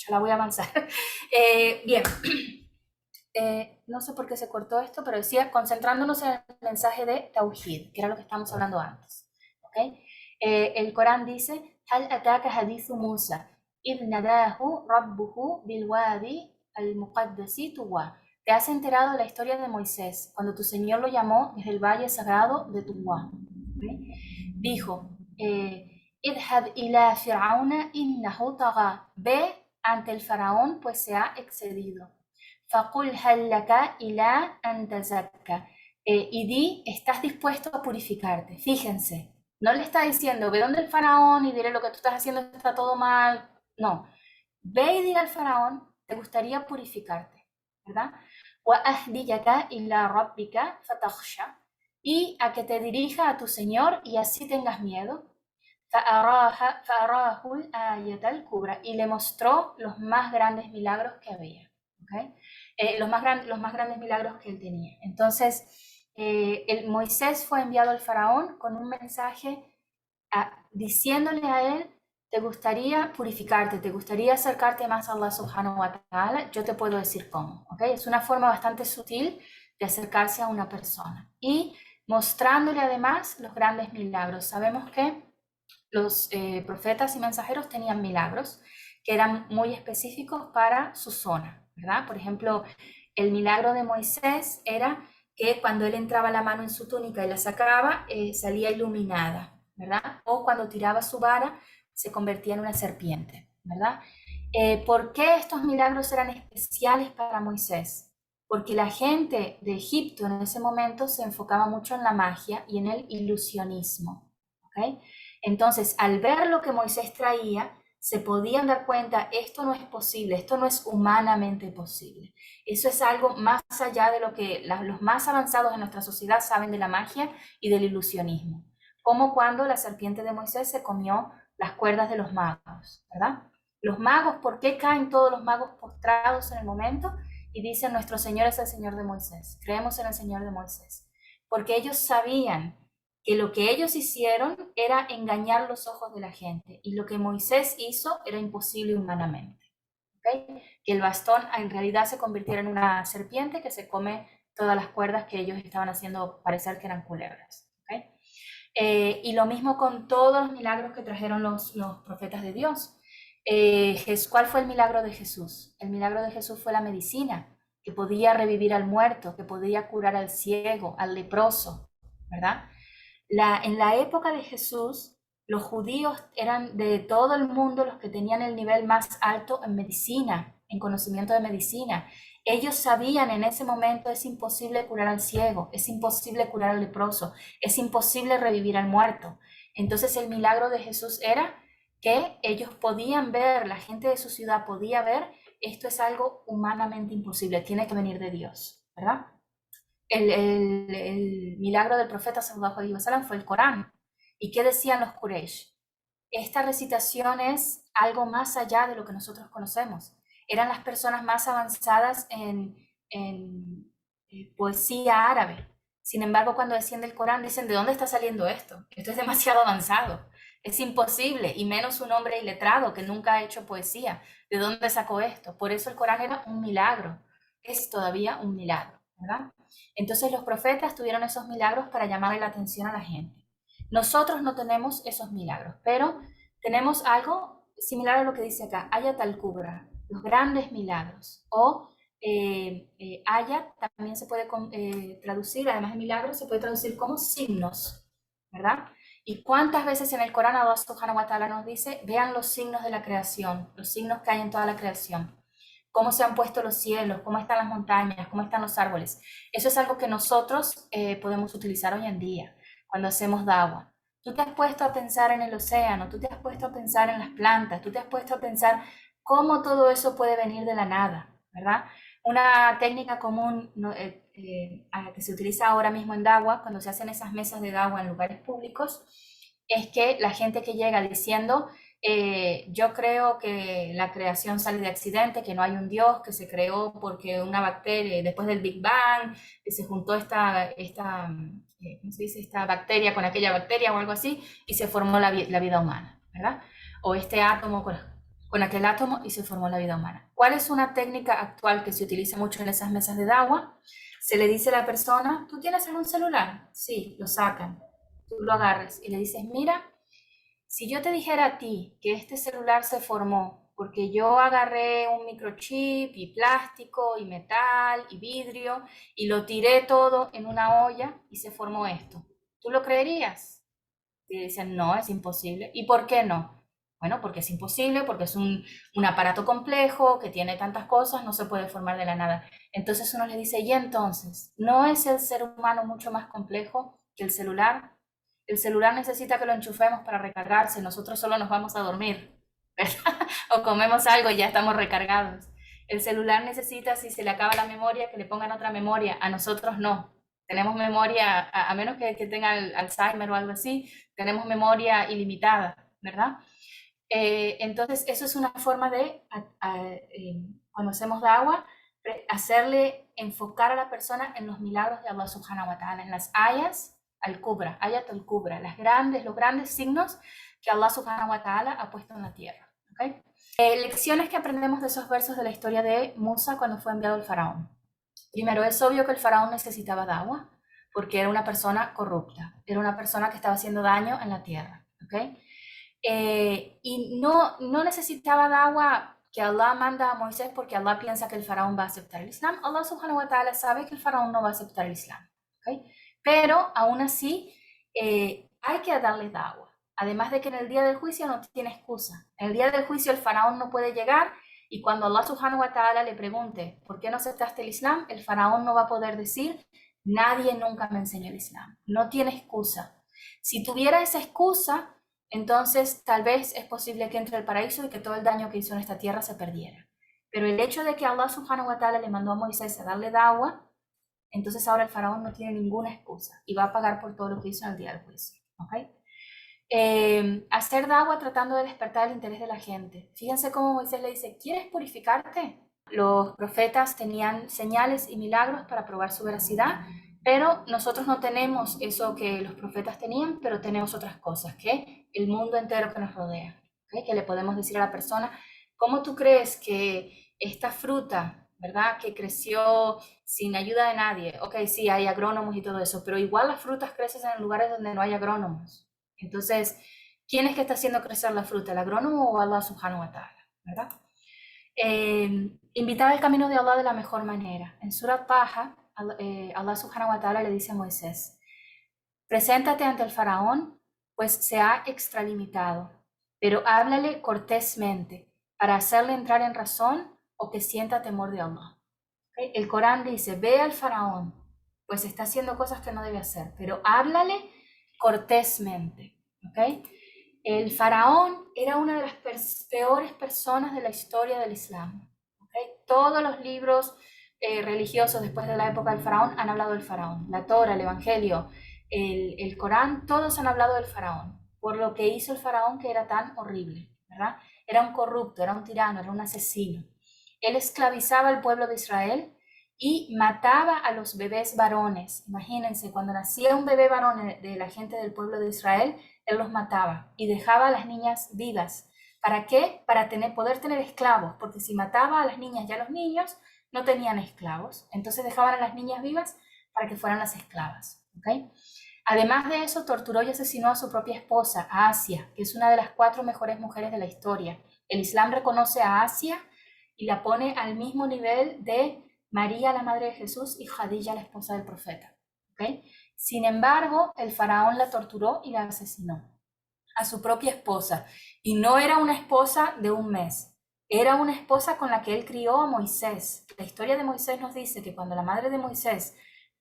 yo la voy a avanzar. Bien, no sé por qué se cortó esto, pero decía, concentrándonos en el mensaje de Tawhid, que era lo que estábamos hablando antes. ¿Okay? El Corán dice, هل أتاك حديث موسى إذ ناداه ربه بالوادي المقدس طوى. ¿Te has enterado de la historia de Moisés cuando tu Señor lo llamó desde el valle sagrado de Tuwa? ¿Okay? Dijo, اذهب إلى فرعون إنه طغى. Ve ante el faraón, pues se ha excedido. فقل هل لك إلى أن تزكى. Y di, estás dispuesto a purificarte. Fíjense, no le está diciendo, ve donde el faraón y diré lo que tú estás haciendo está todo mal. No, ve y dile al faraón, te gustaría purificarte, ¿verdad? وأهديك إلى ربك فتخشى. Y a que te dirija a tu Señor y así tengas miedo. فأراه الآية الكبرى. Y le mostró los más grandes milagros que había. ¿Okay? Los más grandes milagros que él tenía. Entonces, Moisés fue enviado al faraón con un mensaje diciéndole a él, te gustaría purificarte, te gustaría acercarte más a Allah subhanahu wa ta'ala, yo te puedo decir cómo. ¿Okay? Es una forma bastante sutil de acercarse a una persona. Y mostrándole además los grandes milagros. Sabemos que los profetas y mensajeros tenían milagros que eran muy específicos para su zona, ¿verdad? Por ejemplo, el milagro de Moisés era que cuando él entraba la mano en su túnica y la sacaba, salía iluminada, ¿verdad? O cuando tiraba su vara, se convertía en una serpiente, ¿verdad? ¿Por qué estos milagros eran especiales para Moisés? Porque la gente de Egipto en ese momento se enfocaba mucho en la magia y en el ilusionismo, ¿ok? Entonces, al ver lo que Moisés traía, se podían dar cuenta, esto no es posible, esto no es humanamente posible. Eso es algo más allá de lo que los más avanzados en nuestra sociedad saben de la magia y del ilusionismo. Como cuando la serpiente de Moisés se comió las cuerdas de los magos, ¿verdad? Los magos, ¿por qué caen todos los magos postrados en el momento? Y dicen, nuestro Señor es el Señor de Moisés, creemos en el Señor de Moisés. Porque ellos sabían que lo que ellos hicieron era engañar los ojos de la gente y lo que Moisés hizo era imposible humanamente. ¿Okay? Que el bastón en realidad se convirtiera en una serpiente que se come todas las cuerdas que ellos estaban haciendo parecer que eran culebras. ¿Okay? Y lo mismo con todos los milagros que trajeron los profetas de Dios. ¿Cuál fue el milagro de Jesús? El milagro de Jesús fue la medicina, que podía revivir al muerto, que podía curar al ciego, al leproso, ¿verdad? En la época de Jesús, los judíos eran de todo el mundo los que tenían el nivel más alto en medicina, en conocimiento de medicina. Ellos sabían en ese momento es imposible curar al ciego, es imposible curar al leproso, es imposible revivir al muerto. Entonces el milagro de Jesús era que ellos podían ver, la gente de su ciudad podía ver, esto es algo humanamente imposible, tiene que venir de Dios, ¿verdad? El milagro del profeta sallallahu alaihi wasallam fue el Corán. ¿Y qué decían los Quraysh? Esta recitación es algo más allá de lo que nosotros conocemos. Eran las personas más avanzadas en poesía árabe. Sin embargo, cuando desciende el Corán, dicen, ¿de dónde está saliendo esto? Esto es demasiado avanzado. Es imposible, y menos un hombre iletrado que nunca ha hecho poesía. ¿De dónde sacó esto? Por eso el Corán era un milagro. Es todavía un milagro, ¿verdad? Entonces los profetas tuvieron esos milagros para llamarle la atención a la gente. Nosotros no tenemos esos milagros, pero tenemos algo similar a lo que dice acá, Ayat al-Kubra, los grandes milagros, o Ayat también se puede traducir, además de milagros, se puede traducir como signos, ¿verdad? ¿Y cuántas veces en el Corán Allah subhanahu wa ta'ala nos dice, vean los signos de la creación, los signos que hay en toda la creación? Cómo se han puesto los cielos, cómo están las montañas, cómo están los árboles. Eso es algo que nosotros podemos utilizar hoy en día cuando hacemos dawa. Tú te has puesto a pensar en el océano, tú te has puesto a pensar en las plantas, tú te has puesto a pensar cómo todo eso puede venir de la nada, ¿verdad? Una técnica común que se utiliza ahora mismo en dawa, cuando se hacen esas mesas de dawa en lugares públicos, es que la gente que llega diciendo yo creo que la creación sale de accidente, que no hay un Dios, que se creó porque una bacteria, después del Big Bang, se juntó ¿cómo se dice? Esta bacteria con aquella bacteria o algo así, y se formó la vida humana, ¿verdad? O este átomo con aquel átomo y se formó la vida humana. ¿Cuál es una técnica actual que se utiliza mucho en esas mesas de dawa? Se le dice a la persona, ¿tú tienes algún celular? Sí, lo sacan. Tú lo agarras y le dices, mira, si yo te dijera a ti que este celular se formó porque yo agarré un microchip y plástico y metal y vidrio y lo tiré todo en una olla y se formó esto, ¿tú lo creerías? Y dicen, no, es imposible. ¿Y por qué no? Bueno, porque es imposible, porque es un aparato complejo que tiene tantas cosas, no se puede formar de la nada. Entonces uno le dice, ¿y entonces? ¿No es el ser humano mucho más complejo que el celular? El celular necesita que lo enchufemos para recargarse, nosotros solo nos vamos a dormir, ¿verdad? O comemos algo y ya estamos recargados. El celular necesita, si se le acaba la memoria, que le pongan otra memoria, a nosotros no. Tenemos memoria, a menos que tenga Alzheimer o algo así, tenemos memoria ilimitada, ¿verdad? Entonces, eso es una forma de, cuando hacemos da'wah, hacerle enfocar a la persona en los milagros de Allah subhanahu wa ta'ala, en las ayas al-kubra, ayat al-kubra, los grandes signos que Allah subhanahu wa ta'ala ha puesto en la tierra. ¿Okay? Lecciones que aprendemos de esos versos de la historia de Musa cuando fue enviado al faraón. Primero, es obvio que el faraón necesitaba da'wah porque era una persona corrupta, era una persona que estaba haciendo daño en la tierra. ¿Okay? Y no necesitaba da'wah que Allah manda a Moisés porque Allah piensa que el faraón va a aceptar el Islam. Allah subhanahu wa ta'ala sabe que el faraón no va a aceptar el Islam. ¿Okay? Pero aún así hay que darle da'wah. Además de que en el día del juicio no tiene excusa. En el día del juicio el faraón no puede llegar y cuando Allah subhanahu wa ta'ala le pregunte ¿por qué no aceptaste el Islam? El faraón no va a poder decir nadie nunca me enseñó el Islam. No tiene excusa. Si tuviera esa excusa, entonces tal vez es posible que entre al paraíso y que todo el daño que hizo en esta tierra se perdiera. Pero el hecho de que Allah subhanahu wa ta'ala le mandó a Moisés a darle da'wah, entonces ahora el faraón no tiene ninguna excusa y va a pagar por todo lo que hizo en el día del juicio. ¿Okay? Hacer da'wah tratando de despertar el interés de la gente. Fíjense cómo Moisés le dice, ¿quieres purificarte? Los profetas tenían señales y milagros para probar su veracidad, pero nosotros no tenemos eso que los profetas tenían, pero tenemos otras cosas, que el mundo entero que nos rodea. ¿Okay? Que le podemos decir a la persona, ¿cómo tú crees que esta fruta, verdad, que creció sin ayuda de nadie? Ok, sí, hay agrónomos y todo eso, pero igual las frutas crecen en lugares donde no hay agrónomos. Entonces, ¿quién es que está haciendo crecer la fruta? ¿El agrónomo o Allah subhanahu wa ta'ala? ¿Verdad? Invitar al camino de Allah de la mejor manera. En Surat Taha, Allah subhanahu wa ta'ala le dice a Moisés, preséntate ante el faraón, pues se ha extralimitado, pero háblale cortésmente para hacerle entrar en razón o que sienta temor de Allah. ¿Okay? El Corán dice, ve al faraón, pues está haciendo cosas que no debe hacer, pero háblale cortésmente. ¿Okay? El faraón era una de las peores personas de la historia del Islam. ¿Okay? Todos los libros religiosos después de la época del faraón han hablado del faraón. La Torah, el Evangelio, el Corán, todos han hablado del faraón, por lo que hizo el faraón que era tan horrible, ¿verdad? Era un corrupto, era un tirano, era un asesino. Él esclavizaba al pueblo de Israel y mataba a los bebés varones. Imagínense, cuando nacía un bebé varón de la gente del pueblo de Israel, él los mataba y dejaba a las niñas vivas. ¿Para qué? Para poder tener esclavos, porque si mataba a las niñas y a los niños, no tenían esclavos. Entonces dejaban a las niñas vivas para que fueran las esclavas. ¿Okay? Además de eso, torturó y asesinó a su propia esposa, a Asia, que es una de las 4 mejores mujeres de la historia. El Islam reconoce a Asia y la pone al mismo nivel de María, la madre de Jesús, y Jadilla, la esposa del profeta. ¿Okay? Sin embargo, el faraón la torturó y la asesinó a su propia esposa. Y no era una esposa de un mes, era una esposa con la que él crió a Moisés. La historia de Moisés nos dice que cuando la madre de Moisés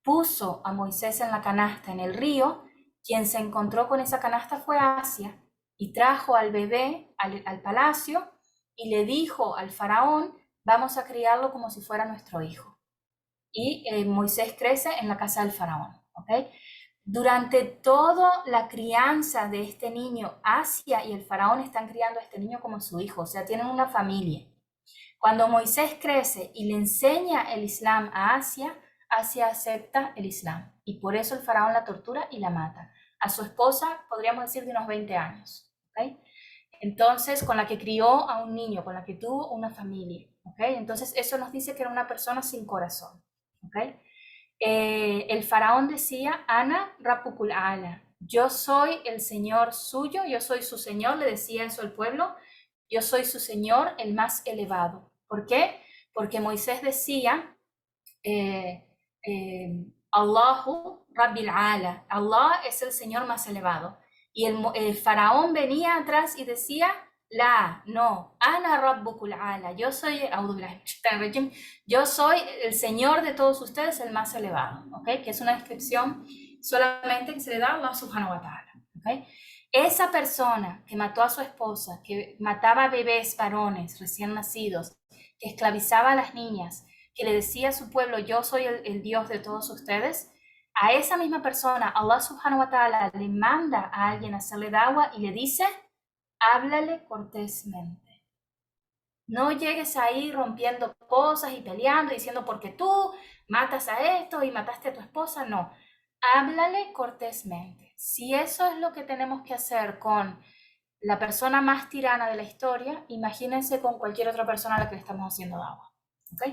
puso a Moisés en la canasta en el río, quien se encontró con esa canasta fue Asia y trajo al bebé al palacio y le dijo al faraón, vamos a criarlo como si fuera nuestro hijo. Y Moisés crece en la casa del faraón. ¿Okay? Durante toda la crianza de este niño, Asia y el faraón están criando a este niño como su hijo, o sea, tienen una familia. Cuando Moisés crece y le enseña el Islam a Asia, Asia acepta el Islam y por eso el faraón la tortura y la mata. A su esposa, podríamos decir, de unos 20 años. ¿Okay? Entonces, con la que crió a un niño, con la que tuvo una familia, ¿ok? Entonces, eso nos dice que era una persona sin corazón, ¿ok? El faraón decía, Ana Rapukul Ala, yo soy el señor suyo, yo soy su señor, le decía eso al pueblo, yo soy su señor, el más elevado. ¿Por qué? Porque Moisés decía, Allahu Rabbil Ala, Allah es el señor más elevado. Y el faraón venía atrás y decía, la, no, Ana Rabbukul Ala, yo soy el señor de todos ustedes, el más elevado, ¿ok? Que es una descripción solamente que se le da a Allah subhanahu wa ta'ala, ¿ok? Esa persona que mató a su esposa, que mataba bebés varones recién nacidos, que esclavizaba a las niñas, que le decía a su pueblo, yo soy el Dios de todos ustedes, a esa misma persona, Allah subhanahu wa ta'ala le manda a alguien a hacerle da'wah y le dice, háblale cortésmente. No llegues ahí rompiendo cosas y peleando, diciendo porque tú matas a esto y mataste a tu esposa. No, háblale cortésmente. Si eso es lo que tenemos que hacer con la persona más tirana de la historia, imagínense con cualquier otra persona a la que le estamos haciendo da'wah. ¿Ok?